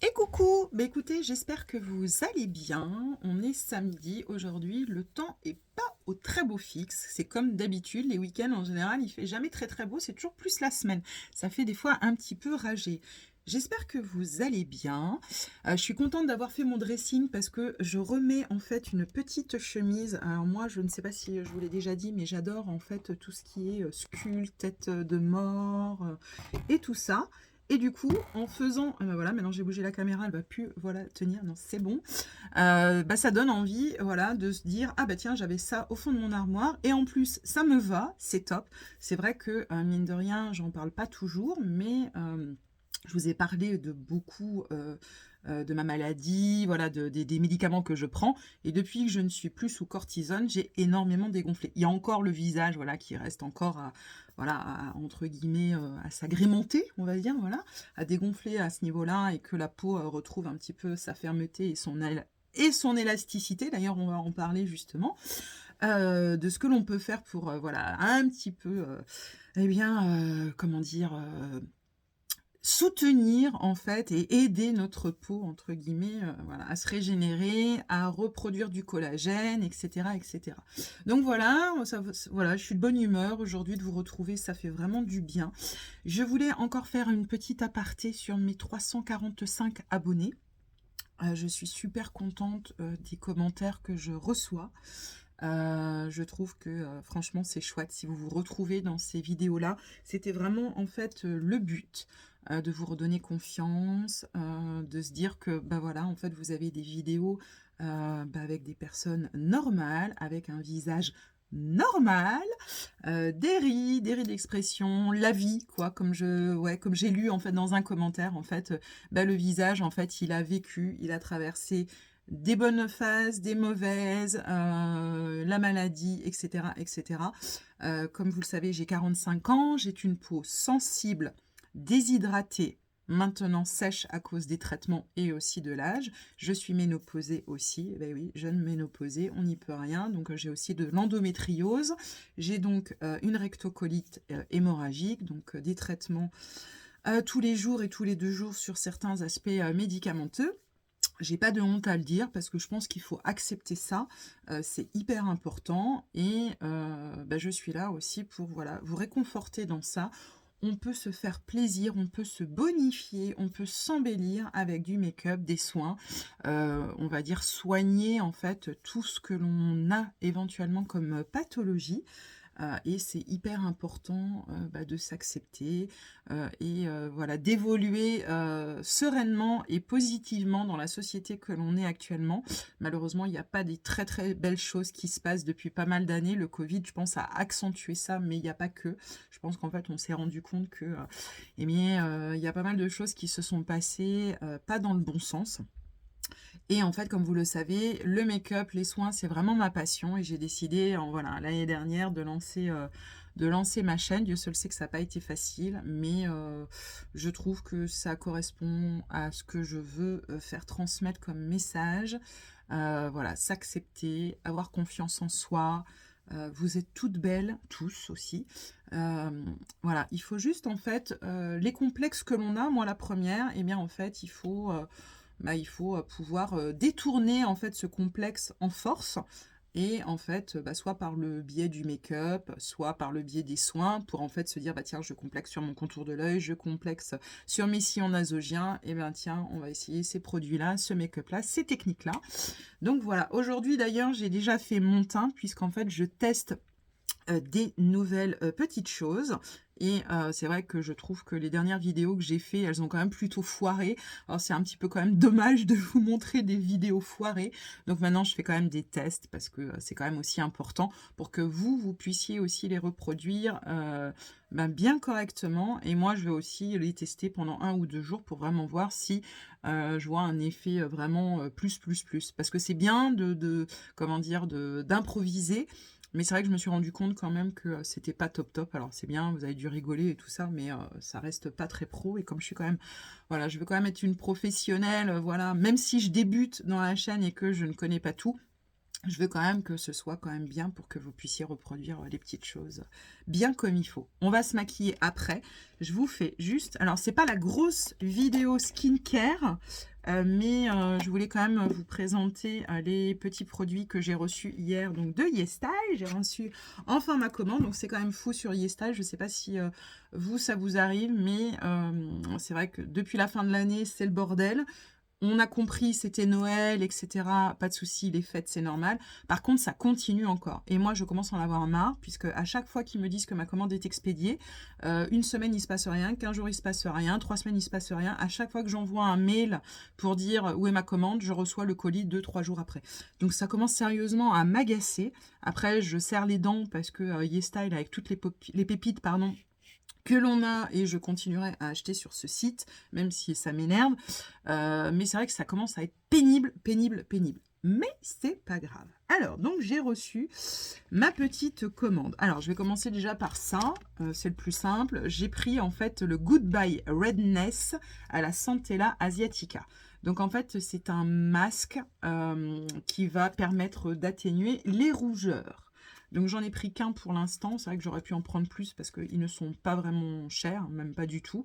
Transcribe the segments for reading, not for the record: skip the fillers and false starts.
Et coucou, bah écoutez, j'espère que vous allez bien. On est samedi aujourd'hui, le temps est pas au très beau fixe. C'est comme d'habitude, les week-ends en général, il fait jamais très très beau, c'est toujours plus la semaine. Ça fait des fois un petit peu rager. J'espère que vous allez bien. Je suis contente d'avoir fait mon dressing parce que je remets en fait une petite chemise. Alors moi, je ne sais pas si je vous l'ai déjà dit, mais j'adore en fait tout ce qui est sculpte, tête de mort et tout ça. Et du coup, en faisant, ben voilà, maintenant j'ai bougé la caméra, elle va plus, voilà, tenir, non, c'est bon. Bah, ça donne envie, voilà, de se dire, ah bah tiens, j'avais ça au fond de mon armoire, et en plus, ça me va, c'est top. C'est vrai que, mine de rien, j'en parle pas toujours, mais je vous ai parlé de beaucoup de ma maladie, voilà, des médicaments que je prends. Et depuis que je ne suis plus sous cortisone, j'ai énormément dégonflé. Il y a encore le visage, voilà, qui reste encore à, voilà, entre guillemets, à s'agrémenter, on va dire, voilà, à dégonfler à ce niveau-là et que la peau retrouve un petit peu sa fermeté et son élasticité. D'ailleurs, on va en parler justement de ce que l'on peut faire pour, voilà, un petit peu, eh bien, comment dire, soutenir en fait et aider notre peau entre guillemets voilà, à se régénérer, à reproduire du collagène, etc., etc. Donc voilà, voilà, je suis de bonne humeur aujourd'hui de vous retrouver, ça fait vraiment du bien. Je voulais encore faire une petite aparté sur mes 345 abonnés. Je suis super contente des commentaires que je reçois. Je trouve que franchement c'est chouette si vous vous retrouvez dans ces vidéos là, c'était vraiment en fait le but de vous redonner confiance, de se dire que bah voilà, en fait vous avez des vidéos bah, avec des personnes normales, avec un visage normal, des rides d'expression, la vie quoi, comme j'ai lu en fait dans un commentaire en fait, bah, le visage en fait il a vécu, il a traversé des bonnes phases, des mauvaises, la maladie, etc., etc. Comme vous le savez, j'ai 45 ans, j'ai une peau sensible, déshydratée, maintenant sèche à cause des traitements et aussi de l'âge. Je suis ménopausée aussi, ben oui, jeune ménopausée, on n'y peut rien. Donc j'ai aussi de l'endométriose. J'ai donc une rectocolite hémorragique, donc des traitements tous les jours et tous les 2 jours sur certains aspects médicamenteux. J'ai pas de honte à le dire parce que je pense qu'il faut accepter ça, c'est hyper important et bah, je suis là aussi pour voilà, vous réconforter dans ça. On peut se faire plaisir, on peut se bonifier, on peut s'embellir avec du make-up, des soins, on va dire soigner en fait tout ce que l'on a éventuellement comme pathologie. Et c'est hyper important bah, de s'accepter et voilà, d'évoluer sereinement et positivement dans la société que l'on est actuellement. Malheureusement, il n'y a pas des très très belles choses qui se passent depuis pas mal d'années. Le Covid, je pense, a accentué ça, mais il n'y a pas que. Je pense qu'en fait, on s'est rendu compte que eh bien, il y a pas mal de choses qui se sont passées pas dans le bon sens. Et en fait, comme vous le savez, le make-up, les soins, c'est vraiment ma passion. Et j'ai décidé, voilà, l'année dernière, de lancer ma chaîne. Dieu seul sait que ça n'a pas été facile, mais je trouve que ça correspond à ce que je veux faire transmettre comme message. Voilà, s'accepter, avoir confiance en soi. Vous êtes toutes belles, tous aussi. Voilà, il faut juste, en fait, les complexes que l'on a, moi la première, eh bien, en fait, il faut pouvoir détourner en fait ce complexe en force et en fait bah, soit par le biais du make-up, soit par le biais des soins pour en fait se dire bah tiens je complexe sur mon contour de l'œil, je complexe sur mes sillons nasogiens, et ben tiens on va essayer ces produits-là, ce make-up-là, ces techniques-là. Donc voilà, aujourd'hui d'ailleurs j'ai déjà fait mon teint puisqu'en fait je teste des nouvelles petites choses. Et c'est vrai que je trouve que les dernières vidéos que j'ai fait, elles ont quand même plutôt foiré. Alors c'est un petit peu quand même dommage de vous montrer des vidéos foirées. Donc maintenant je fais quand même des tests parce que c'est quand même aussi important pour que vous puissiez aussi les reproduire ben, bien correctement. Et moi je vais aussi les tester pendant 1 ou 2 jours pour vraiment voir si je vois un effet vraiment plus. Parce que c'est bien comment dire, d'improviser. Mais c'est vrai que je me suis rendu compte quand même que c'était pas top. Alors c'est bien, vous avez dû rigoler et tout ça, mais ça reste pas très pro. Et comme je suis quand même, voilà, je veux quand même être une professionnelle, voilà, même si je débute dans la chaîne et que je ne connais pas tout, je veux quand même que ce soit quand même bien pour que vous puissiez reproduire les petites choses bien comme il faut. On va se maquiller après. Je vous fais juste, alors c'est pas la grosse vidéo skincare, mais je voulais quand même vous présenter les petits produits que j'ai reçus hier, donc de YesStyle. J'ai reçu enfin ma commande, donc c'est quand même fou sur YesStyle. Je ne sais pas si vous, ça vous arrive, mais c'est vrai que depuis la fin de l'année, c'est le bordel. On a compris, c'était Noël, etc. Pas de souci, les fêtes, c'est normal. Par contre, ça continue encore. Et moi, je commence à en avoir marre, puisque à chaque fois qu'ils me disent que ma commande est expédiée, une semaine, il se passe rien, 15 jours, il se passe rien, 3 semaines, il se passe rien. À chaque fois que j'envoie un mail pour dire où est ma commande, je reçois le colis 2-3 jours après. Donc ça commence sérieusement à m'agacer. Après, je serre les dents parce que YesStyle, avec toutes les pépites, pardon, que l'on a, et je continuerai à acheter sur ce site, même si ça m'énerve. Mais c'est vrai que ça commence à être pénible, pénible, pénible. Mais c'est pas grave. Alors, donc j'ai reçu ma petite commande. Alors, je vais commencer déjà par ça. C'est le plus simple. J'ai pris en fait le Goodbye Redness à la Centella Asiatica. Donc en fait, c'est un masque qui va permettre d'atténuer les rougeurs. Donc j'en ai pris qu'un pour l'instant, c'est vrai que j'aurais pu en prendre plus parce qu'ils ne sont pas vraiment chers, même pas du tout.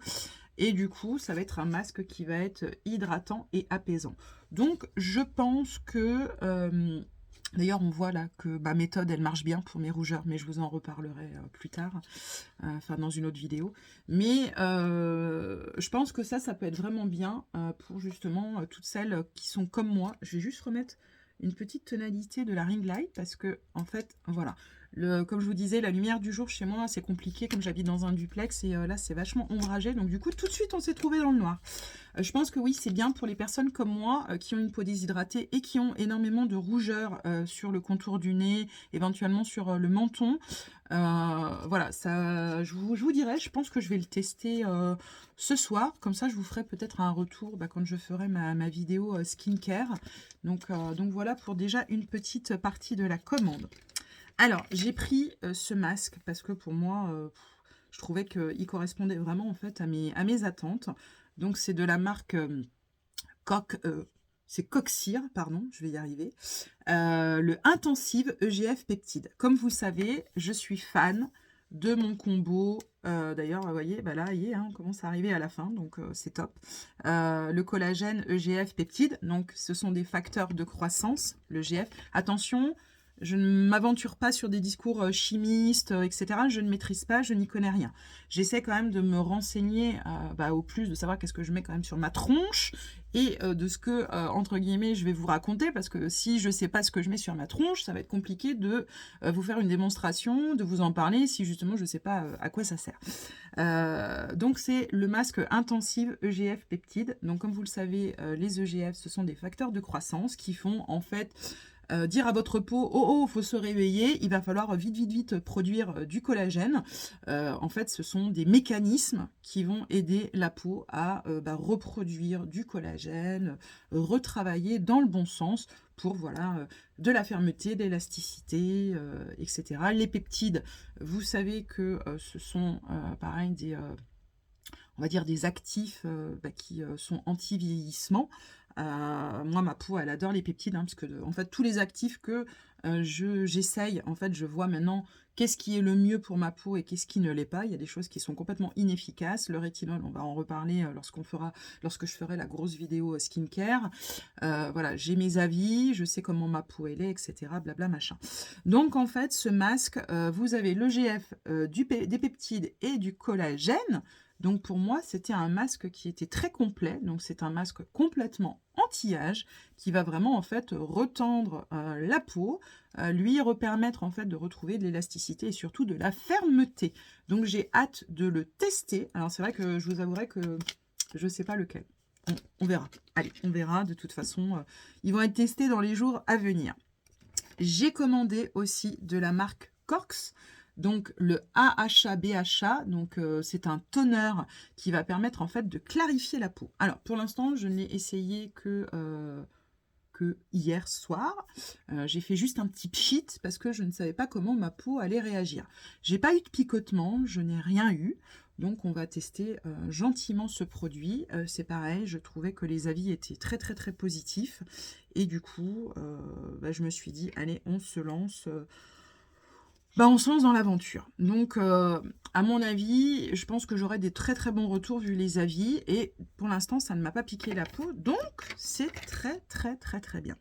Et du coup, ça va être un masque qui va être hydratant et apaisant. Donc je pense que... D'ailleurs, on voit là que ma méthode, elle marche bien pour mes rougeurs, mais je vous en reparlerai plus tard, enfin dans une autre vidéo. Mais je pense que ça peut être vraiment bien pour justement toutes celles qui sont comme moi. Je vais juste remettre une petite tonalité de la ring light parce que en fait voilà, comme je vous disais, la lumière du jour chez moi c'est compliqué comme j'habite dans un duplex et là c'est vachement ombragé, donc du coup tout de suite on s'est trouvé dans le noir. Je pense que oui, c'est bien pour les personnes comme moi qui ont une peau déshydratée et qui ont énormément de rougeur sur le contour du nez, éventuellement sur le menton. Voilà, ça, je vous dirai, je pense que je vais le tester ce soir. Comme ça, je vous ferai peut-être un retour quand je ferai ma vidéo skincare. Donc voilà pour déjà une petite partie de la commande. Alors, j'ai pris ce masque parce que pour moi, je trouvais qu'il correspondait vraiment en fait à mes attentes. Donc, c'est de la marque c'est Coxir, pardon, je vais y arriver. Le Intensive EGF Peptide. Comme vous savez, je suis fan de mon combo. D'ailleurs, vous voyez, là, on commence à arriver à la fin, donc c'est top. Le collagène EGF Peptide, donc ce sont des facteurs de croissance, le GF. Attention, je ne m'aventure pas sur des discours chimistes, etc. Je ne maîtrise pas, je n'y connais rien. J'essaie quand même de me renseigner au plus, de savoir qu'est-ce que je mets quand même sur ma tronche et de ce que, entre guillemets, je vais vous raconter, parce que si je ne sais pas ce que je mets sur ma tronche, ça va être compliqué de vous faire une démonstration, de vous en parler, si justement je ne sais pas à quoi ça sert. Donc c'est le masque Intensive EGF Peptide. Donc comme vous le savez, les EGF, ce sont des facteurs de croissance qui font en fait... dire à votre peau, oh, faut se réveiller, il va falloir vite produire du collagène. En fait, ce sont des mécanismes qui vont aider la peau à reproduire du collagène, retravailler dans le bon sens pour de la fermeté, de l'élasticité, etc. Les peptides, vous savez que ce sont pareil on va dire des actifs qui sont anti-vieillissement. Moi, ma peau, elle adore les peptides, parce que en fait, tous les actifs que j'essaye, en fait, je vois maintenant qu'est-ce qui est le mieux pour ma peau et qu'est-ce qui ne l'est pas. Il y a des choses qui sont complètement inefficaces. Le rétinol, on va en reparler lorsque je ferai la grosse vidéo skincare. Voilà, j'ai mes avis, je sais comment ma peau elle est, etc. Blabla, machin. Donc, en fait, ce masque, vous avez le GF, des peptides et du collagène. Donc pour moi, c'était un masque qui était très complet. Donc c'est un masque complètement anti-âge qui va vraiment en fait retendre la peau, lui repermettre en fait de retrouver de l'élasticité et surtout de la fermeté. Donc j'ai hâte de le tester. Alors c'est vrai que je vous avouerai que je ne sais pas lequel. On verra. Allez, on verra. De toute façon, ils vont être testés dans les jours à venir. J'ai commandé aussi de la marque Corx. Donc le AHA BHA, donc c'est un toner qui va permettre en fait de clarifier la peau. Alors pour l'instant, je n'ai essayé que hier soir. J'ai fait juste un petit pchit parce que je ne savais pas comment ma peau allait réagir. J'ai pas eu de picotement, je n'ai rien eu. Donc on va tester gentiment ce produit. C'est pareil, je trouvais que les avis étaient très positifs. Et du coup, je me suis dit, allez, on se lance. Bah, on se lance dans l'aventure. Donc, à mon avis, je pense que j'aurai des très, très bons retours vu les avis et pour l'instant, ça ne m'a pas piqué la peau, donc c'est très, très, très, très bien.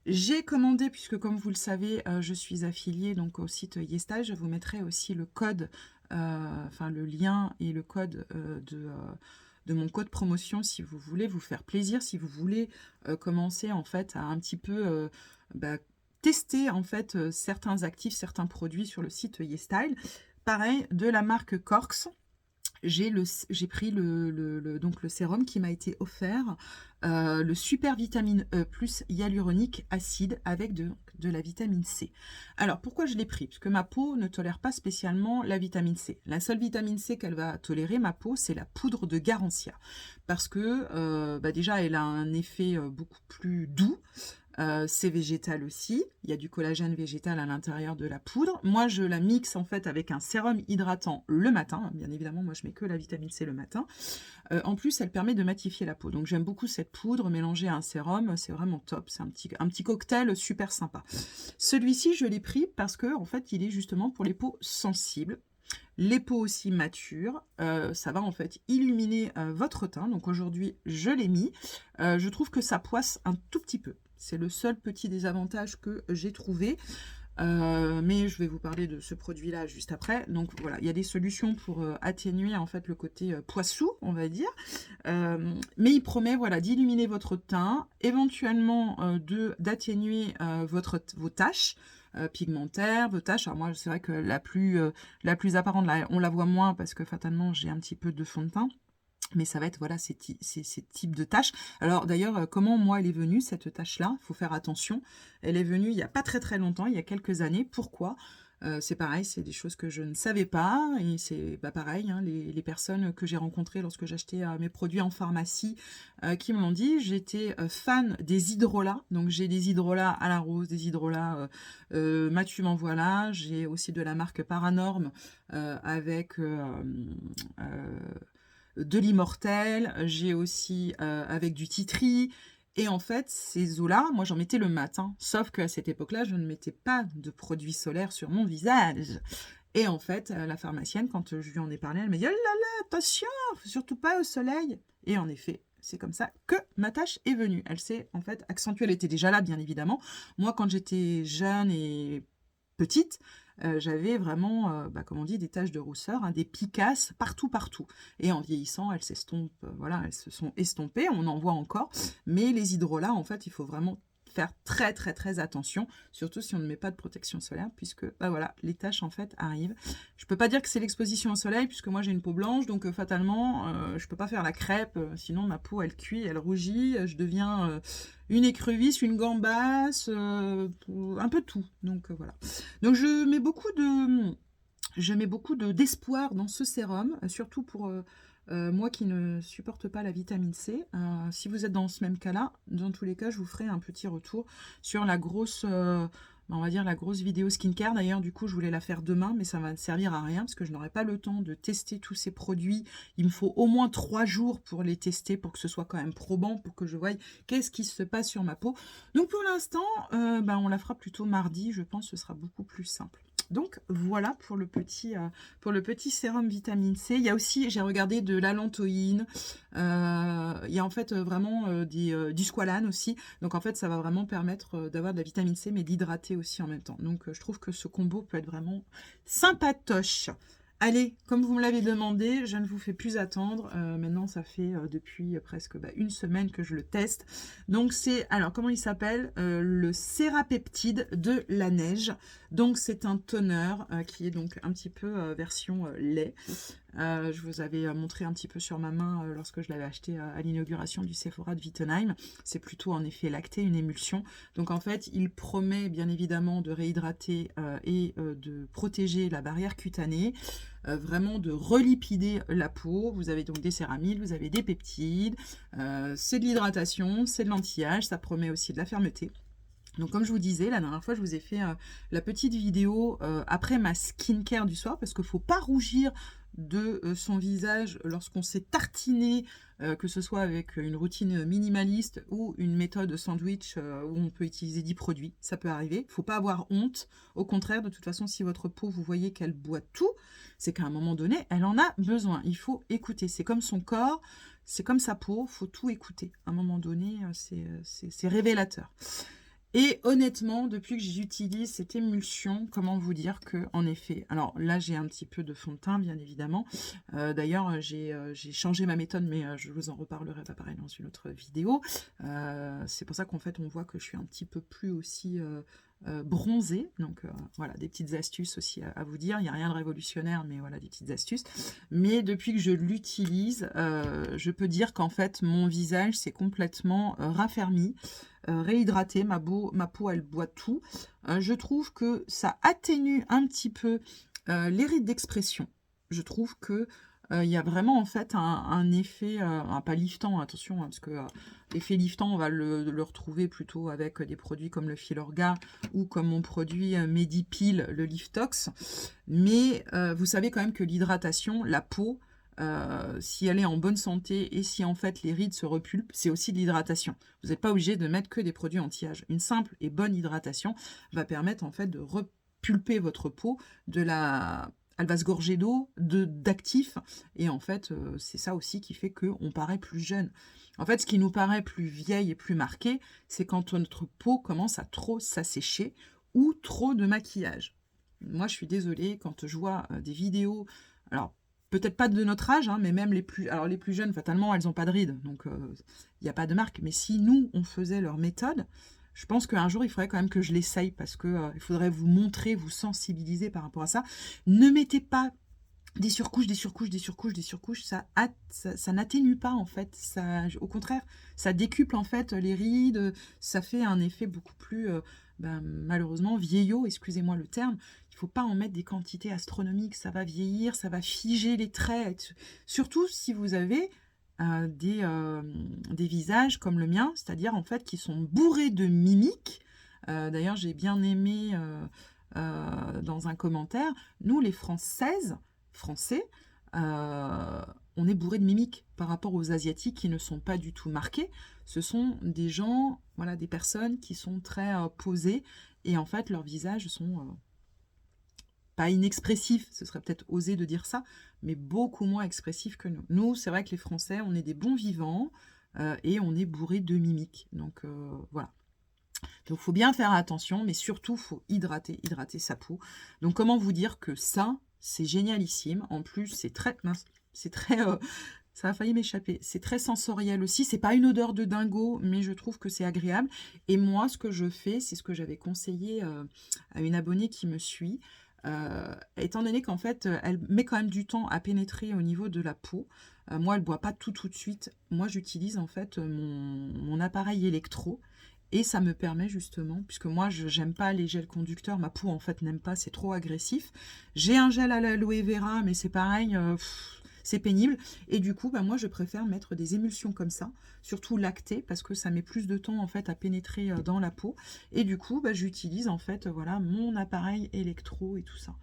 J'ai commandé, puisque comme vous le savez, je suis affiliée donc au site YesStyle. Je vous mettrai aussi le code, enfin le lien et le code, de mon code promotion si vous voulez vous faire plaisir, si vous voulez, commencer en fait à un petit peu, bah, tester en fait, certains actifs, certains produits sur le site YesStyle. Pareil, de la marque Corks. J'ai pris donc le sérum qui m'a été offert, le super vitamine E plus hyaluronique acide avec de la vitamine C. Alors pourquoi je l'ai pris? Parce que ma peau ne tolère pas spécialement la vitamine C. La seule vitamine C qu'elle va tolérer, ma peau, c'est la poudre de Garancia. Parce que bah déjà, elle a un effet beaucoup plus doux. C'est végétal aussi, il y a du collagène végétal à l'intérieur de la poudre. Moi, je la mixe en fait avec un sérum hydratant le matin. Bien évidemment, moi, je mets que la vitamine C le matin. En plus, elle permet de matifier la peau. Donc, j'aime beaucoup cette poudre mélangée à un sérum. C'est vraiment top. C'est un petit cocktail super sympa. Celui-ci, je l'ai pris parce que en fait, il est justement pour les peaux sensibles. Les peaux aussi matures, ça va en fait illuminer votre teint. Donc aujourd'hui, je l'ai mis. Je trouve que ça poisse un tout petit peu. C'est le seul petit désavantage que j'ai trouvé. Mais je vais vous parler de ce produit-là juste après. Donc voilà, il y a des solutions pour atténuer en fait le côté poissou, on va dire. Mais il promet voilà, d'illuminer votre teint, éventuellement d'atténuer vos taches pigmentaires, vos taches. Alors moi, c'est vrai que la plus apparente, là, on la voit moins parce que fatalement, j'ai un petit peu de fond de teint. Mais ça va être voilà, ces types de tâches. Alors d'ailleurs, comment moi elle est venue cette tâche-là? Il faut faire attention. Elle est venue il n'y a pas très très longtemps, il y a quelques années. Pourquoi? C'est pareil, c'est des choses que je ne savais pas. Et c'est bah, pareil, hein, les personnes que j'ai rencontrées lorsque j'achetais mes produits en pharmacie qui me l'ont dit. J'étais fan des hydrolats. Donc j'ai des hydrolats à la rose, des hydrolats Mathieu m'en voilà. J'ai aussi de la marque Paranorme avec... de l'immortel, j'ai aussi avec du titri. Et en fait, ces eaux-là, moi j'en mettais le matin. Sauf qu'à cette époque-là, je ne mettais pas de produits solaires sur mon visage. Et en fait, la pharmacienne, quand je lui en ai parlé, elle m'a dit « Oh là là, attention, faut surtout pas au soleil !» Et en effet, c'est comme ça que ma tâche est venue. Elle s'est en fait accentuée. Elle était déjà là, bien évidemment. Moi, quand j'étais jeune et petite, j'avais vraiment, bah, comme on dit, des taches de rousseur, hein, des picasses partout, partout. Et en vieillissant, elles s'estompent, voilà, elles se sont estompées, on en voit encore. Mais les hydrolats, en fait, il faut vraiment faire très, très, très attention, surtout si on ne met pas de protection solaire, puisque, bah voilà, les taches, en fait, arrivent. Je peux pas dire que c'est l'exposition au soleil, puisque moi, j'ai une peau blanche, donc fatalement, je peux pas faire la crêpe, sinon ma peau, elle cuit, elle rougit, je deviens... une écrevisse, une gambasse, un peu tout. Donc voilà. Donc je mets beaucoup d'espoir dans ce sérum, surtout pour moi qui ne supporte pas la vitamine C. Si vous êtes dans ce même cas-là, dans tous les cas, je vous ferai un petit retour sur la grosse... on va dire la grosse vidéo skincare. D'ailleurs, du coup, je voulais la faire demain, mais ça va ne servir à rien parce que je n'aurai pas le temps de tester tous ces produits. Il me faut au moins 3 jours pour les tester, pour que ce soit quand même probant, pour que je voie qu'est-ce qui se passe sur ma peau. Donc, pour l'instant, on la fera plutôt mardi. Je pense que ce sera beaucoup plus simple. Donc voilà pour le petit sérum vitamine C. Il y a aussi, j'ai regardé de l'allantoïne, il y a en fait vraiment du squalane aussi. Donc en fait ça va vraiment permettre d'avoir de la vitamine C mais d'hydrater aussi en même temps. Donc je trouve que ce combo peut être vraiment sympatoche. Allez, comme vous me l'avez demandé, je ne vous fais plus attendre. Maintenant, ça fait depuis presque une semaine que je le teste. Donc, c'est, alors, comment il s'appelle? Le Sérapeptide de la neige. Donc, c'est un toner qui est donc un petit peu version lait. Je vous avais montré un petit peu sur ma main lorsque je l'avais acheté à l'inauguration du Sephora de Wittenheim. C'est plutôt en effet lacté, une émulsion. Donc en fait, il promet bien évidemment de réhydrater et de protéger la barrière cutanée, vraiment de relipider la peau. Vous avez donc des céramides, vous avez des peptides, c'est de l'hydratation, c'est de l'anti-âge, ça promet aussi de la fermeté. Donc comme je vous disais, la dernière fois, je vous ai fait la petite vidéo après ma skincare du soir, parce qu'il ne faut pas rougir de son visage lorsqu'on s'est tartiné, que ce soit avec une routine minimaliste ou une méthode sandwich où on peut utiliser 10 produits. Ça peut arriver. Il ne faut pas avoir honte. Au contraire, de toute façon, si votre peau, vous voyez qu'elle boit tout, c'est qu'à un moment donné, elle en a besoin. Il faut écouter. C'est comme son corps, c'est comme sa peau, il faut tout écouter. À un moment donné, c'est révélateur. Et honnêtement, depuis que j'utilise cette émulsion, comment vous dire que, en effet, alors là j'ai un petit peu de fond de teint bien évidemment. D'ailleurs j'ai changé ma méthode, mais je vous en reparlerai pas pareil dans une autre vidéo. C'est pour ça qu'en fait on voit que je suis un petit peu plus aussi bronzée. Donc voilà, des petites astuces aussi à vous dire. Il n'y a rien de révolutionnaire, mais voilà des petites astuces. Mais depuis que je l'utilise, je peux dire qu'en fait mon visage s'est complètement raffermi. Réhydrater, ma peau elle boit tout. Je trouve que ça atténue un petit peu les rides d'expression. Je trouve que il y a vraiment en fait un effet, pas liftant, attention, hein, parce que l'effet liftant on va le retrouver plutôt avec des produits comme le Filorga ou comme mon produit Medipil, le Liftox. Mais vous savez quand même que l'hydratation, la peau, si elle est en bonne santé et si en fait les rides se repulpent, c'est aussi de l'hydratation. Vous n'êtes pas obligé de mettre que des produits anti-âge. Une simple et bonne hydratation va permettre en fait de repulper votre peau, elle va se gorger d'eau, d'actifs, et en fait c'est ça aussi qui fait qu'on paraît plus jeune. En fait, ce qui nous paraît plus vieille et plus marqué, c'est quand notre peau commence à trop s'assécher ou trop de maquillage. Moi, je suis désolée, quand je vois des vidéos, alors peut-être pas de notre âge, hein, mais même les plus jeunes, fatalement, elles n'ont pas de rides, donc il n'y a pas de marque. Mais si nous, on faisait leur méthode, je pense qu'un jour, il faudrait quand même que je l'essaye, parce que il faudrait vous montrer, vous sensibiliser par rapport à ça. Ne mettez pas des surcouches, ça n'atténue pas, en fait. Ça, au contraire, ça décuple, en fait, les rides, ça fait un effet beaucoup plus, malheureusement, vieillot, excusez-moi le terme. Il ne faut pas en mettre des quantités astronomiques, ça va vieillir, ça va figer les traits. Surtout si vous avez des visages comme le mien, c'est-à-dire en fait qui sont bourrés de mimiques. D'ailleurs, j'ai bien aimé dans un commentaire, nous les Françaises, Français, on est bourrés de mimiques par rapport aux Asiatiques qui ne sont pas du tout marqués. Ce sont des gens, voilà, des personnes qui sont très posées, et en fait leurs visages sont pas inexpressifs, ce serait peut-être osé de dire ça, mais beaucoup moins expressifs que nous. Nous, c'est vrai que les Français, on est des bons vivants et on est bourrés de mimiques. Donc voilà. Donc il faut bien faire attention, mais surtout, il faut hydrater sa peau. Donc comment vous dire que ça, c'est génialissime. En plus, c'est très mince, c'est très... ça a failli m'échapper. C'est très sensoriel aussi. C'est pas une odeur de dingo, mais je trouve que c'est agréable. Et moi, ce que je fais, c'est ce que j'avais conseillé à une abonnée qui me suit. Étant donné qu'en fait, elle met quand même du temps à pénétrer au niveau de la peau. Moi, elle ne boit pas tout de suite. Moi, j'utilise en fait mon appareil électro. Et ça me permet justement, puisque moi, je n'aime pas les gels conducteurs. Ma peau, en fait, n'aime pas. C'est trop agressif. J'ai un gel à l'aloe vera, mais c'est pareil. C'est pénible. Et du coup, moi, je préfère mettre des émulsions comme ça, surtout lactées, parce que ça met plus de temps, en fait, à pénétrer dans la peau. Et du coup, j'utilise, en fait, voilà, mon appareil électro et tout ça.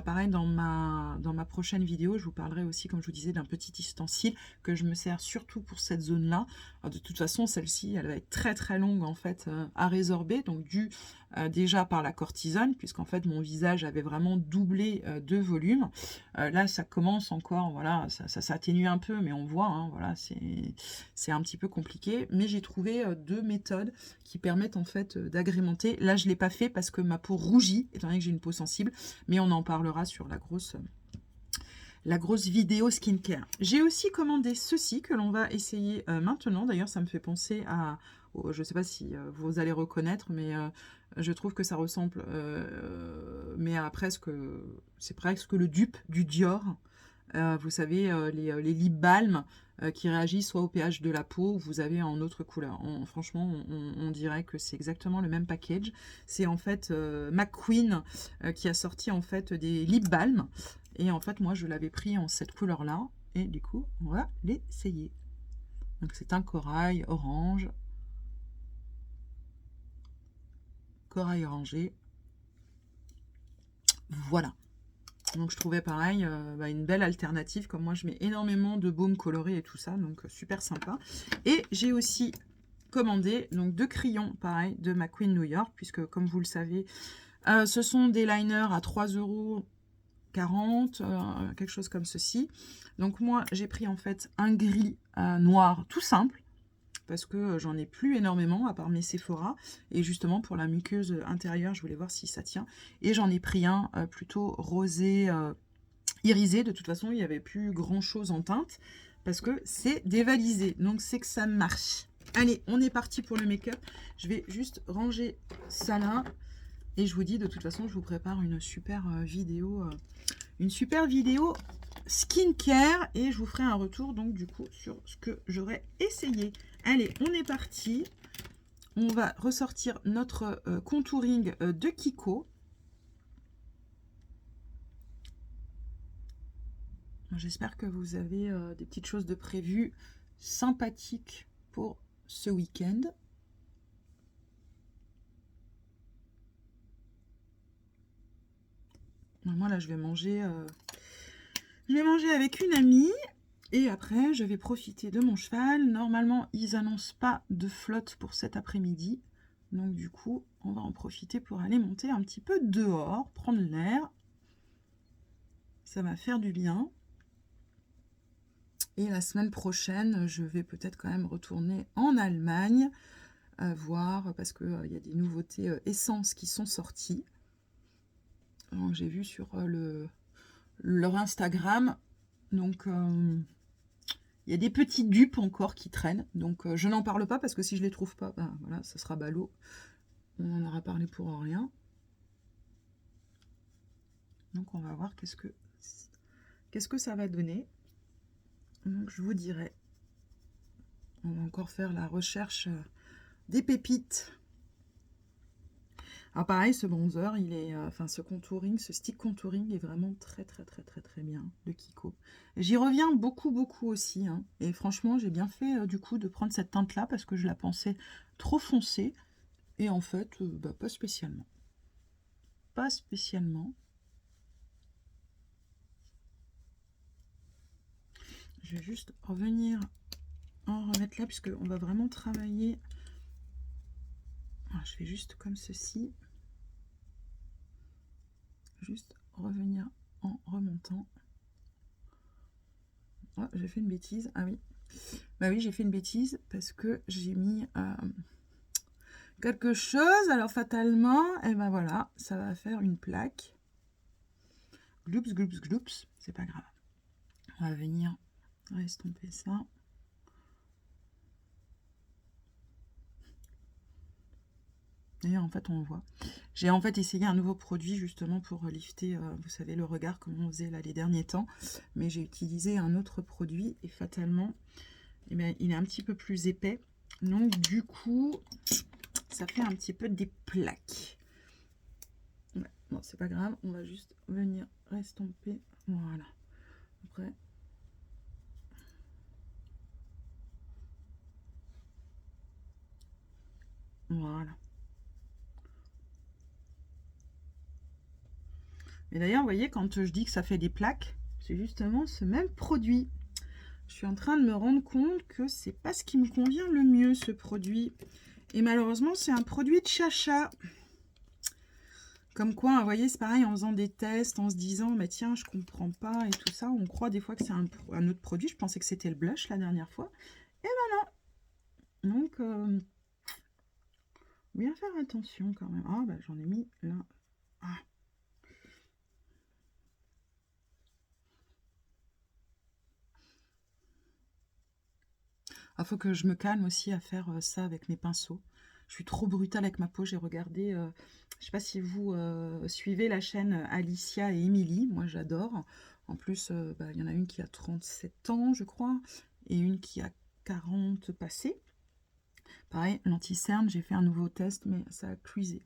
Pareil, dans ma prochaine vidéo, je vous parlerai aussi, comme je vous disais, d'un petit ustensile que je me sers surtout pour cette zone-là. De toute façon, celle-ci, elle va être très, très longue, en fait, à résorber, donc dû déjà par la cortisone, puisqu'en fait, mon visage avait vraiment doublé de volume. Là, ça commence encore, voilà, ça s'atténue un peu, mais on voit, hein, voilà, c'est un petit peu compliqué. Mais j'ai trouvé deux méthodes qui permettent en fait d'agrémenter. Là, je ne l'ai pas fait parce que ma peau rougit, étant donné que j'ai une peau sensible, mais on en parlera sur la grosse vidéo skincare. J'ai aussi commandé ceci que l'on va essayer maintenant. D'ailleurs, ça me fait penser à... je ne sais pas si vous allez reconnaître, mais je trouve que ça ressemble mais à presque... C'est presque le dupe du Dior. Vous savez, les lip balm qui réagissent soit au pH de la peau ou vous avez en autre couleur. Franchement, on dirait que c'est exactement le même package. C'est en fait McQueen qui a sorti en fait des lip balm. Et en fait, moi, je l'avais pris en cette couleur-là. Et du coup, on va l'essayer. Donc, c'est un corail orange. Corail orangé. Voilà. Donc je trouvais pareil une belle alternative, comme moi je mets énormément de baumes colorés et tout ça, donc super sympa. Et j'ai aussi commandé donc 2 crayons, pareil, de McQueen New York, puisque comme vous le savez, ce sont des liners à 3,40 €, quelque chose comme ceci. Donc moi j'ai pris en fait un gris noir tout simple, parce que j'en ai plus énormément, à part mes Sephora. Et justement, pour la muqueuse intérieure, je voulais voir si ça tient. Et j'en ai pris un plutôt rosé, irisé. De toute façon, il n'y avait plus grand-chose en teinte, parce que c'est dévalisé. Donc, c'est que ça marche. Allez, on est parti pour le make-up. Je vais juste ranger ça là. Et je vous dis, de toute façon, je vous prépare une super vidéo. Une super vidéo skincare, et je vous ferai un retour donc du coup sur ce que j'aurais essayé. Allez, on est parti. On va ressortir notre contouring de Kiko. J'espère que vous avez des petites choses de prévues sympathiques pour ce week-end. Moi là je vais manger avec une amie. Et après, je vais profiter de mon cheval. Normalement, ils annoncent pas de flotte pour cet après-midi. Donc du coup, on va en profiter pour aller monter un petit peu dehors, prendre l'air. Ça va faire du bien. Et la semaine prochaine, je vais peut-être quand même retourner en Allemagne, voir, parce qu'il y a des nouveautés essences qui sont sorties. J'ai vu sur leur Instagram. Donc... il y a des petites dupes encore qui traînent, donc je n'en parle pas parce que si je les trouve pas, ben, voilà, ça sera ballot. On en aura parlé pour rien. Donc on va voir qu'est-ce que ça va donner. Donc je vous dirai. On va encore faire la recherche des pépites. Alors pareil, ce bronzer, il est, ce contouring, ce stick contouring est vraiment très bien de Kiko. J'y reviens beaucoup aussi, hein, et franchement j'ai bien fait du coup de prendre cette teinte là parce que je la pensais trop foncée, et en fait pas spécialement. Pas spécialement. Je vais juste revenir en remettre là puisque on va vraiment travailler. Alors, je fais juste comme ceci. Juste revenir en remontant. Oh, j'ai fait une bêtise. Ah oui. Bah oui, j'ai fait une bêtise parce que j'ai mis quelque chose. Alors fatalement, et ben voilà, ça va faire une plaque. Gloops, gloops, gloops. C'est pas grave. On va venir estomper ça. D'ailleurs, en fait, on le voit. J'ai en fait essayé un nouveau produit justement pour lifter, vous savez, le regard comme on faisait là les derniers temps. Mais j'ai utilisé un autre produit et fatalement, eh bien, il est un petit peu plus épais. Donc du coup, ça fait un petit peu des plaques. Ouais, bon, c'est pas grave, on va juste venir estomper. Voilà. Après, voilà. Et d'ailleurs, vous voyez, quand je dis que ça fait des plaques, c'est justement ce même produit. Je suis en train de me rendre compte que c'est pas ce qui me convient le mieux, ce produit. Et malheureusement, c'est un produit de chacha. Comme quoi, vous voyez, c'est pareil, en faisant des tests, en se disant, mais tiens, je comprends pas et tout ça, on croit des fois que c'est un autre produit. Je pensais que c'était le blush la dernière fois. Et ben non. Donc, bien faire attention quand même. Ah, bah j'en ai mis là. Ah. Ah, faut que je me calme aussi à faire ça avec mes pinceaux. Je suis trop brutale avec ma peau. J'ai regardé, je sais pas si vous suivez la chaîne Alicia et Émilie. Moi, j'adore. En plus, il y en a une qui a 37 ans, je crois, et une qui a 40 passés. Pareil, l'anti-cerne, j'ai fait un nouveau test, mais ça a cuisé.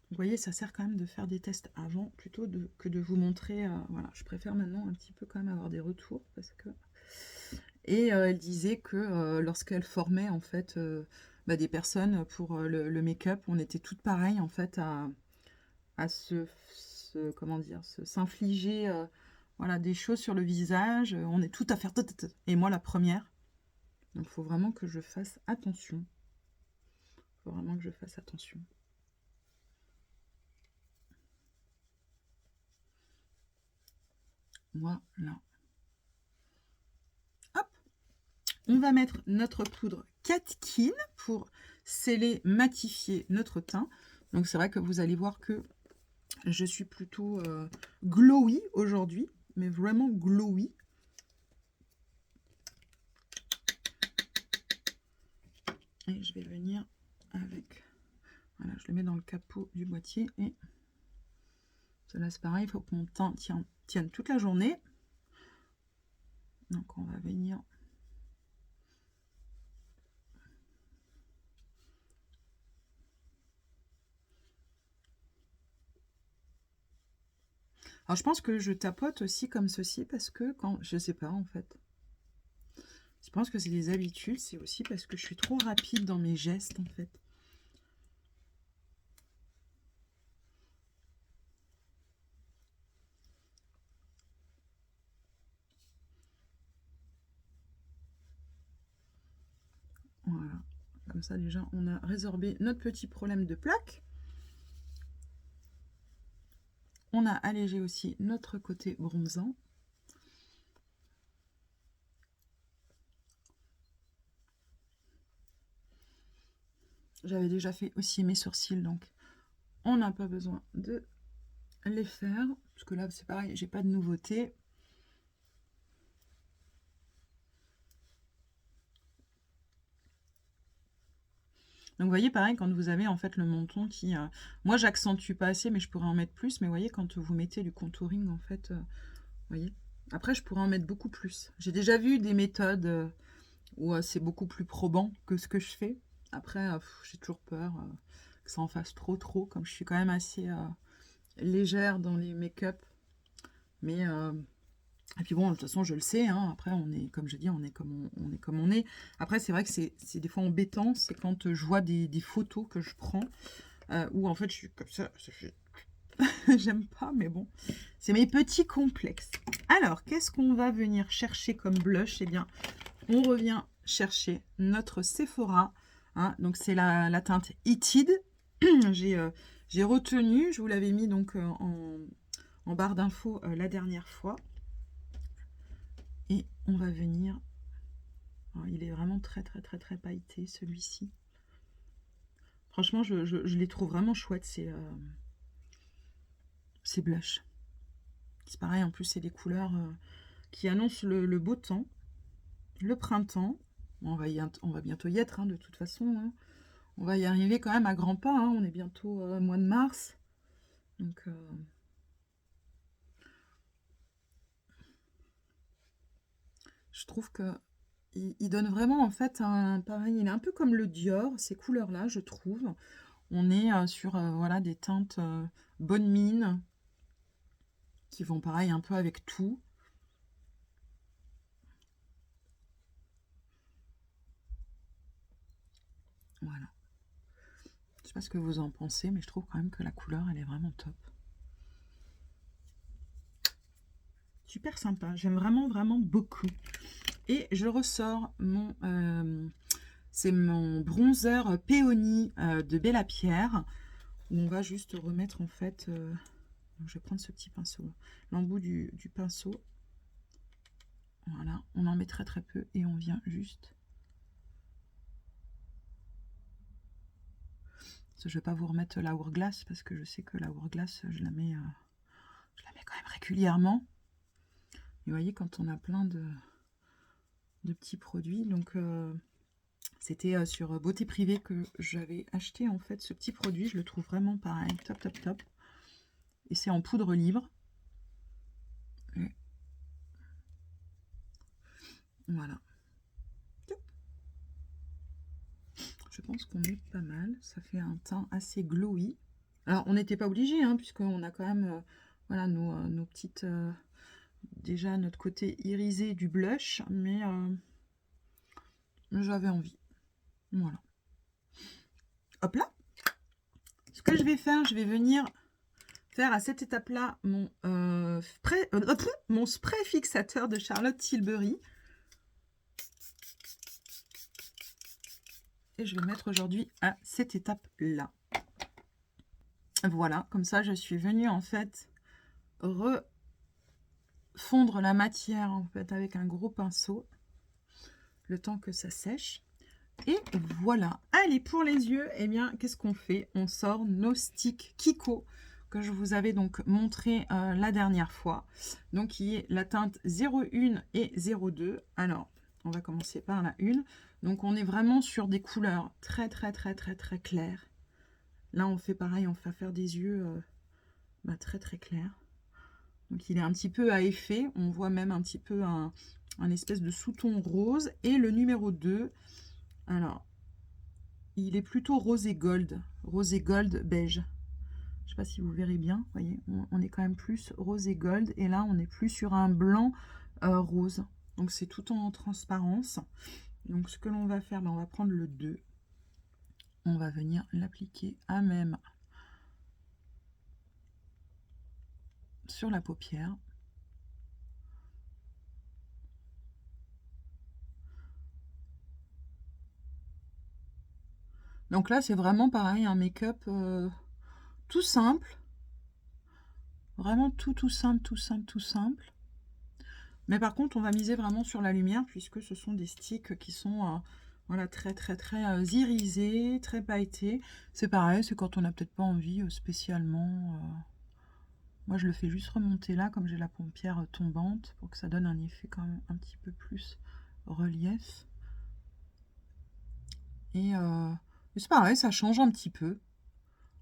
Vous voyez, ça sert quand même de faire des tests avant, plutôt que de vous montrer. Voilà, je préfère maintenant un petit peu quand même avoir des retours, parce que... Et elle disait que lorsqu'elle formait en fait des personnes pour le make-up, on était toutes pareilles en fait à se comment dire, s'infliger voilà, des choses sur le visage. On est tout à faire. Et moi, la première. Donc, il faut vraiment que je fasse attention. Il faut vraiment que je fasse attention. Voilà. Hop. On va mettre notre poudre Katkin pour sceller, matifier notre teint. Donc, c'est vrai que vous allez voir que je suis plutôt glowy aujourd'hui, mais vraiment glowy. Et je vais venir avec... Voilà, je le mets dans le capot du boîtier. Et cela, c'est pareil, il faut que mon teint tienne toute la journée. Donc, on va venir... Alors, je pense que je tapote aussi comme ceci parce que quand... Je sais pas, en fait. Je pense que c'est des habitudes. C'est aussi parce que je suis trop rapide dans mes gestes, en fait. Voilà. Comme ça, déjà, on a résorbé notre petit problème de plaque. On a allégé aussi notre côté bronzant. J'avais déjà fait aussi mes sourcils, donc on n'a pas besoin de les faire. Parce que là, c'est pareil, j'ai pas de nouveauté. Donc, vous voyez, pareil, quand vous avez en fait le menton qui... moi, j'accentue pas assez, mais je pourrais en mettre plus. Mais vous voyez, quand vous mettez du contouring, en fait, vous voyez. Après, je pourrais en mettre beaucoup plus. J'ai déjà vu des méthodes où c'est beaucoup plus probant que ce que je fais. Après, j'ai toujours peur que ça en fasse trop, comme je suis quand même assez légère dans les make-up. Mais... et puis bon, de toute façon, je le sais, hein, après, on est, comme je dis, on est comme on est. Après, c'est vrai que c'est des fois embêtant, c'est quand je vois des photos que je prends, où en fait, je suis comme ça, j'aime pas, mais bon, c'est mes petits complexes. Alors, qu'est-ce qu'on va venir chercher comme blush? Eh bien, on revient chercher notre Sephora, hein, donc c'est la teinte Heated. J'ai retenu, je vous l'avais mis donc en barre d'infos la dernière fois. Et on va venir... Alors, il est vraiment très pailleté, celui-ci. Franchement, je les trouve vraiment chouettes, ces blushs. C'est pareil, en plus, c'est des couleurs qui annoncent le beau temps, le printemps. Bon, on va bientôt y être, hein, de toute façon. Hein. On va y arriver quand même à grands pas. Hein. On est bientôt au mois de mars. Donc... je trouve que il donne vraiment en fait pareil, il est un peu comme le Dior, ces couleurs-là, je trouve. On est sur voilà, des teintes bonne mine, qui vont pareil un peu avec tout. Voilà. Je sais pas ce que vous en pensez, mais je trouve quand même que la couleur, elle est vraiment top. Super sympa, j'aime vraiment beaucoup. Et je ressors mon... c'est mon bronzer Peony de Bella Pierre, où on va juste remettre en fait... donc je vais prendre ce petit pinceau, l'embout du pinceau. Voilà, on en met très peu et on vient juste... Je ne vais pas vous remettre la Hourglass parce que je sais que la Hourglass, je la mets quand même régulièrement. Et vous voyez, quand on a plein de petits produits, donc c'était sur Beauté Privée que j'avais acheté en fait ce petit produit. Je le trouve vraiment pareil, top. Et c'est en poudre libre. Et voilà. Je pense qu'on est pas mal. Ça fait un teint assez glowy. Alors, on n'était pas obligé, hein, puisqu'on a quand même voilà, nos petites... déjà, notre côté irisé du blush, mais j'avais envie. Voilà. Hop là. Ce que je vais faire, je vais venir faire à cette étape-là mon spray fixateur de Charlotte Tilbury. Et je vais le mettre aujourd'hui à cette étape-là. Voilà, comme ça, je suis venue en fait refondre la matière en fait avec un gros pinceau, le temps que ça sèche. Et voilà. Allez, pour les yeux, eh bien, qu'est-ce qu'on fait? On sort nos sticks Kiko que je vous avais donc montré la dernière fois. Donc, qui est la teinte 01 et 02. Alors, on va commencer par la 1. Donc, on est vraiment sur des couleurs très claires. Là, on fait pareil, on va faire des yeux très clairs. Donc, il est un petit peu à effet. On voit même un petit peu un espèce de sous-ton rose. Et le numéro 2, alors, il est plutôt rosé gold beige. Je ne sais pas si vous verrez bien, vous voyez, on est quand même plus rosé gold. Et là, on est plus sur un blanc rose. Donc, c'est tout en transparence. Donc, ce que l'on va faire, on va prendre le 2. On va venir l'appliquer à même sur la paupière. Donc là, c'est vraiment pareil, un make-up tout simple. Vraiment tout simple. Mais par contre, on va miser vraiment sur la lumière puisque ce sont des sticks qui sont voilà, très irisés, très pailletés. C'est pareil, c'est quand on n'a peut-être pas envie spécialement. Moi, je le fais juste remonter là, comme j'ai la paupière tombante, pour que ça donne un effet quand même un petit peu plus relief. Et c'est pareil, ça change un petit peu.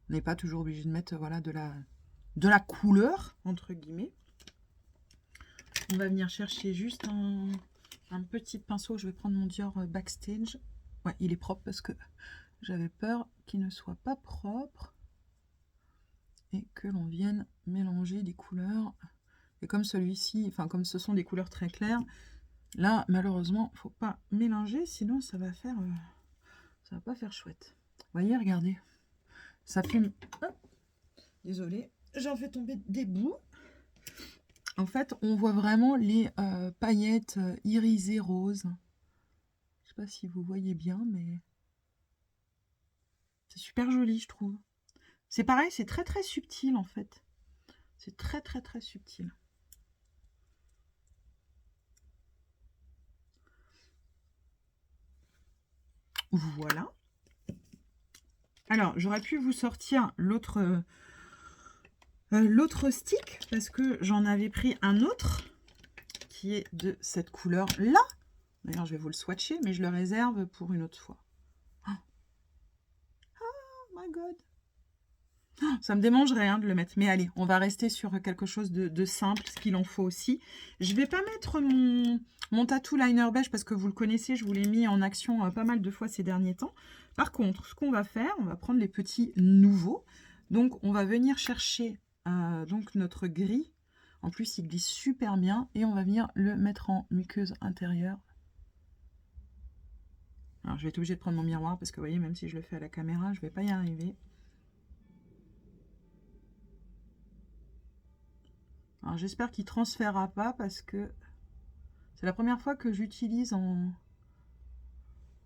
On n'est pas toujours obligé de mettre voilà, de la couleur, entre guillemets. On va venir chercher juste un petit pinceau. Je vais prendre mon Dior Backstage. Ouais, il est propre parce que j'avais peur qu'il ne soit pas propre. Et que l'on vienne mélanger des couleurs. Et comme celui-ci, enfin comme ce sont des couleurs très claires, là, malheureusement, il ne faut pas mélanger, sinon ça va pas faire chouette. Vous voyez, regardez. Ça fait... Oh, désolée, j'en fais tomber des bouts. En fait, on voit vraiment les paillettes irisées roses. Je sais pas si vous voyez bien, mais c'est super joli, je trouve. C'est pareil, c'est très subtil en fait. C'est très subtil. Voilà. Alors, j'aurais pu vous sortir l'autre stick parce que j'en avais pris un autre qui est de cette couleur-là. D'ailleurs, je vais vous le swatcher, mais je le réserve pour une autre fois. Oh my god! Ça me démangerait de le mettre. Mais allez, on va rester sur quelque chose de simple, ce qu'il en faut aussi. Je ne vais pas mettre mon tattoo liner beige parce que vous le connaissez, je vous l'ai mis en action pas mal de fois ces derniers temps. Par contre, ce qu'on va faire, on va prendre les petits nouveaux. Donc, on va venir chercher donc notre gris. En plus, il glisse super bien. Et on va venir le mettre en muqueuse intérieure. Alors, je vais être obligée de prendre mon miroir parce que, vous voyez, même si je le fais à la caméra, je ne vais pas y arriver. Alors j'espère qu'il ne transférera pas parce que c'est la première fois que j'utilise en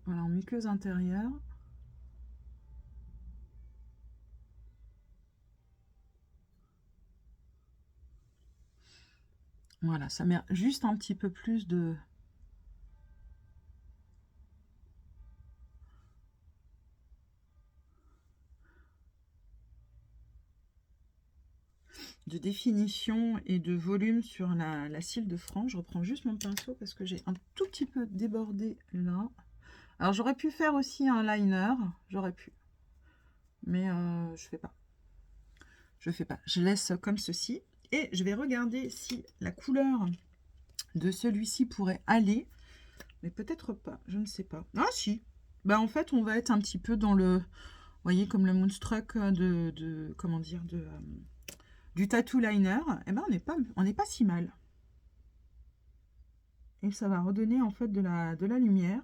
muqueuse intérieure. Voilà, ça met juste un petit peu plus de définition et de volume sur la cils de frange. Je reprends juste mon pinceau parce que j'ai un tout petit peu débordé là. Alors j'aurais pu faire aussi un liner, j'aurais pu, mais je fais pas. Je fais pas. Je laisse comme ceci et je vais regarder si la couleur de celui-ci pourrait aller, mais peut-être pas. Je ne sais pas. Ah si. Bah en fait on va être un petit peu dans le, vous voyez, comme le Moonstruck comment dire, du tattoo liner. Et ben on n'est pas si mal. Et ça va redonner en fait de la lumière.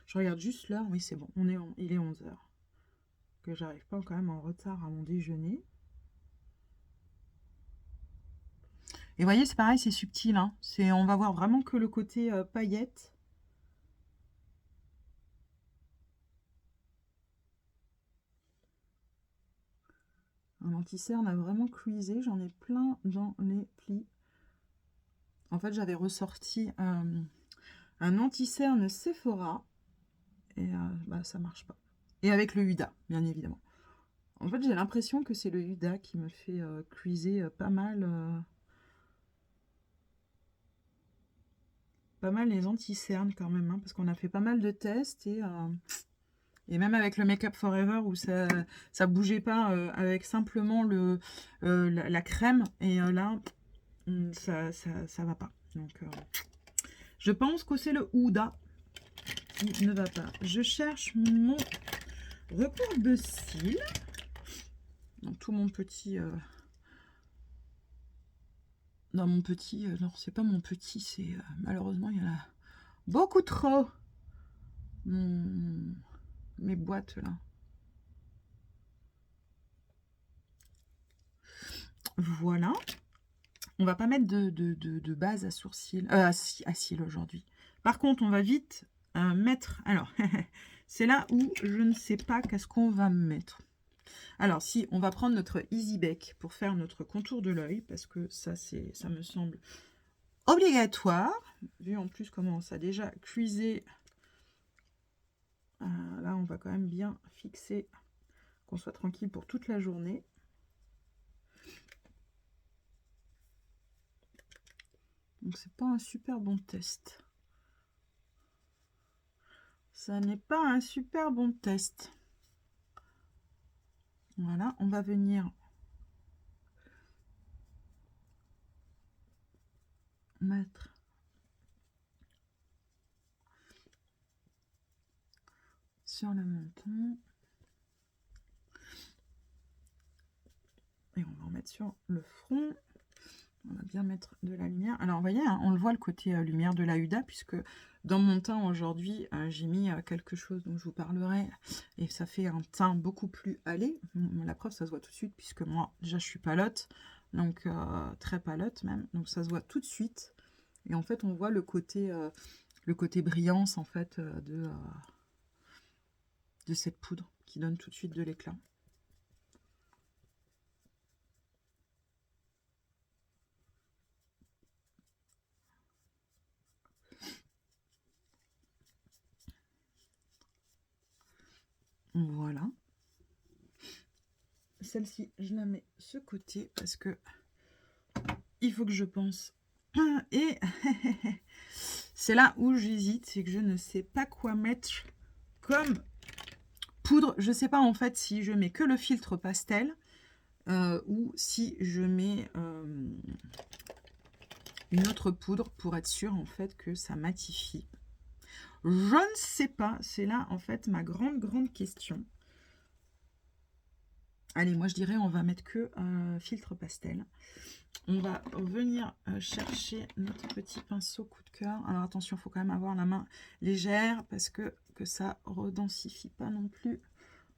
Je regarde juste l'heure. Oui, c'est bon. Il est 11 h. Que j'arrive pas quand même en retard à mon déjeuner. Et vous voyez, c'est pareil, c'est subtil, hein. On va voir vraiment que le côté paillettes. Un anti-cerne a vraiment cuisé, j'en ai plein dans les plis. En fait, j'avais ressorti un anti-cerne Sephora et bah, ça marche pas. Et avec le Huda, bien évidemment. En fait, j'ai l'impression que c'est le Huda qui me fait cuiser pas mal les anti-cernes quand même, hein, parce qu'on a fait pas mal de tests et même avec le Make Up Forever où ça bougeait pas avec simplement la crème et là ça va pas. Donc je pense que c'est le Huda qui ne va pas. Je cherche mon recours de cils dans tout mon petit dans mon petit non, c'est pas mon petit, c'est malheureusement il y en a beaucoup trop. Mes boîtes là. Voilà. On va pas mettre de base à sourcils, à cils aujourd'hui. Par contre, on va vite mettre... Alors, c'est là où je ne sais pas qu'est-ce qu'on va mettre. Alors, si, on va prendre notre Easy Bake pour faire notre contour de l'œil, parce que ça me semble obligatoire, vu en plus comment ça a déjà cuisé. Là, on va quand même bien fixer, qu'on soit tranquille pour toute la journée. Donc, c'est pas un super bon test. Ça n'est pas un super bon test. Voilà, on va venir mettre sur le menton. Et on va en mettre sur le front. On va bien mettre de la lumière. Alors, vous voyez, hein, on le voit le côté lumière de la Huda, puisque dans mon teint aujourd'hui, j'ai mis quelque chose dont je vous parlerai. Et ça fait un teint beaucoup plus allé. La preuve, ça se voit tout de suite, puisque moi, déjà, je suis palote. Donc, très palote même. Donc, ça se voit tout de suite. Et en fait, on voit le côté brillance, en fait, de cette poudre qui donne tout de suite de l'éclat. Voilà. Celle-ci, je la mets ce côté parce que il faut que je pense. Et c'est là où j'hésite, c'est que je ne sais pas quoi mettre comme poudre. Je ne sais pas en fait si je mets que le filtre pastel ou si je mets une autre poudre pour être sûre en fait que ça matifie. Je ne sais pas, c'est là en fait ma grande question. Allez, moi je dirais on va mettre que filtre pastel. On va venir chercher notre petit pinceau coup de cœur. Alors attention, il faut quand même avoir la main légère parce que ça redensifie pas non plus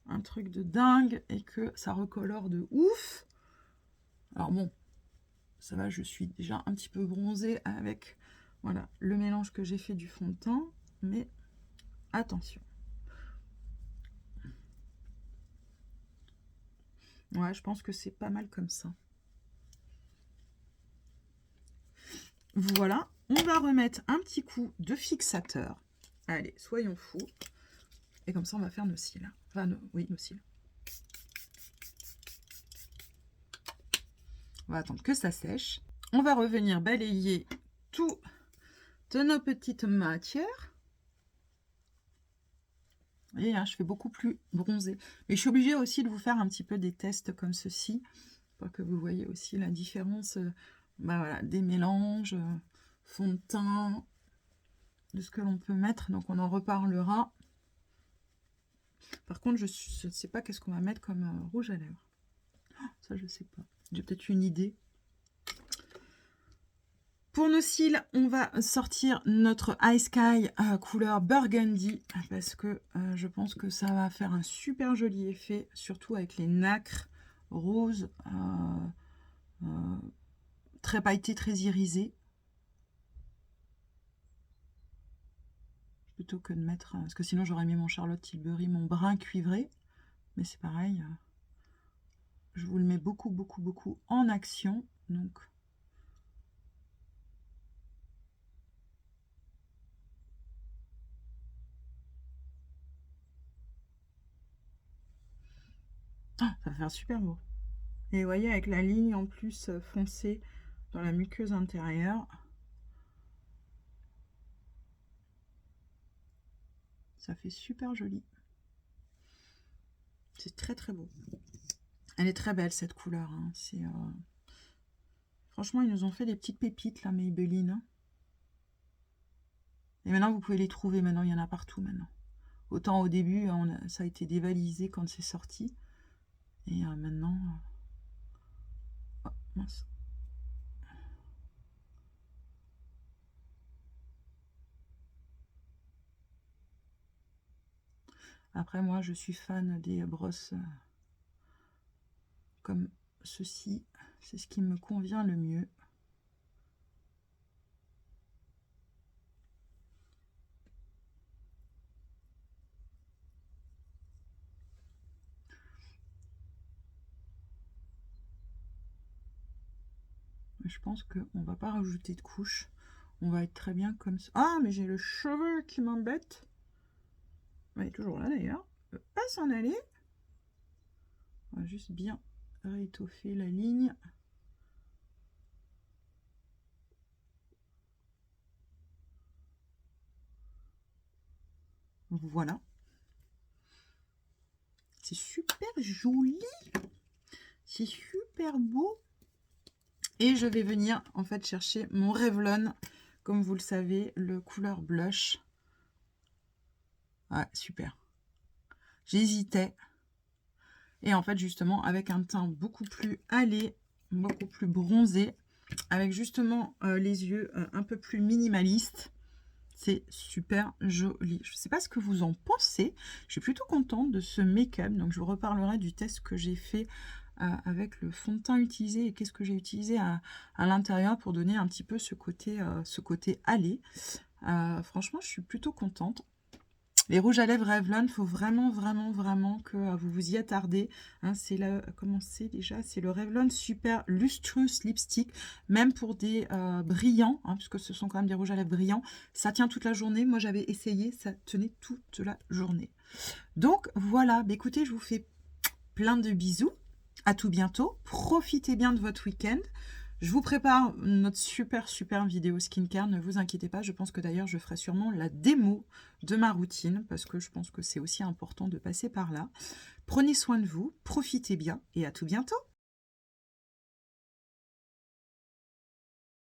un truc de dingue et que ça recolore de ouf. Alors bon, ça va, je suis déjà un petit peu bronzée avec voilà, le mélange que j'ai fait du fond de teint, mais attention. Ouais, je pense que c'est pas mal comme ça. Voilà, on va remettre un petit coup de fixateur. Allez, soyons fous. Et comme ça, on va faire nos cils. Enfin, oui, nos cils. On va attendre que ça sèche. On va revenir balayer toutes nos petites matières. Vous voyez, hein, je fais beaucoup plus bronzé. Mais je suis obligée aussi de vous faire un petit peu des tests comme ceci, pour que vous voyez aussi la différence bah voilà, des mélanges, fond de teint, de ce que l'on peut mettre. Donc on en reparlera. Par contre, je ne sais pas qu'est-ce qu'on va mettre comme rouge à lèvres. Oh, ça, je ne sais pas. J'ai peut-être une idée. Pour nos cils, on va sortir notre Ice Sky couleur burgundy parce que je pense que ça va faire un super joli effet, surtout avec les nacres roses très pailleté, très irisé. Plutôt que de mettre... Parce que sinon, j'aurais mis mon Charlotte Tilbury, mon brun cuivré. Mais c'est pareil. Je vous le mets beaucoup, beaucoup, beaucoup en action. Donc... Ah, ça va faire super beau. Et vous voyez, avec la ligne en plus foncée dans la muqueuse intérieure, ça fait super joli. C'est très très beau. Elle est très belle cette couleur. Hein. Franchement, ils nous ont fait des petites pépites là, Maybelline. Hein. Et maintenant, vous pouvez les trouver. Maintenant, il y en a partout maintenant. Autant au début, ça a été dévalisé quand c'est sorti. Et maintenant... Oh, mince. Après, moi, je suis fan des brosses comme ceci. C'est ce qui me convient le mieux. Je pense qu'on ne va pas rajouter de couches. On va être très bien comme ça. Ah, mais j'ai le cheveu qui m'embête. Il est toujours là d'ailleurs. Il ne peut pas s'en aller. On va juste bien réétoffer la ligne. Voilà. C'est super joli. C'est super beau. Et je vais venir en fait chercher mon Revlon. Comme vous le savez, le couleur blush. Ouais, super. J'hésitais. Et en fait, justement, avec un teint beaucoup plus hâlé, beaucoup plus bronzé, avec justement les yeux un peu plus minimalistes. C'est super joli. Je ne sais pas ce que vous en pensez. Je suis plutôt contente de ce make-up. Donc, je vous reparlerai du test que j'ai fait avec le fond de teint utilisé et qu'est-ce que j'ai utilisé à l'intérieur pour donner un petit peu ce côté hâlé. Franchement, je suis plutôt contente. Les rouges à lèvres Revlon, il faut vraiment, vraiment, vraiment que vous vous y attardez. Hein, c'est là, comment c'est déjà? C'est le Revlon Super Lustrous Lipstick. Même pour des brillants, hein, puisque ce sont quand même des rouges à lèvres brillants, ça tient toute la journée. Moi, j'avais essayé, ça tenait toute la journée. Donc, voilà. Bah, écoutez, je vous fais plein de bisous. À tout bientôt. Profitez bien de votre week-end. Je vous prépare notre super vidéo skincare, ne vous inquiétez pas. Je pense que d'ailleurs, je ferai sûrement la démo de ma routine parce que je pense que c'est aussi important de passer par là. Prenez soin de vous, profitez bien et à tout bientôt.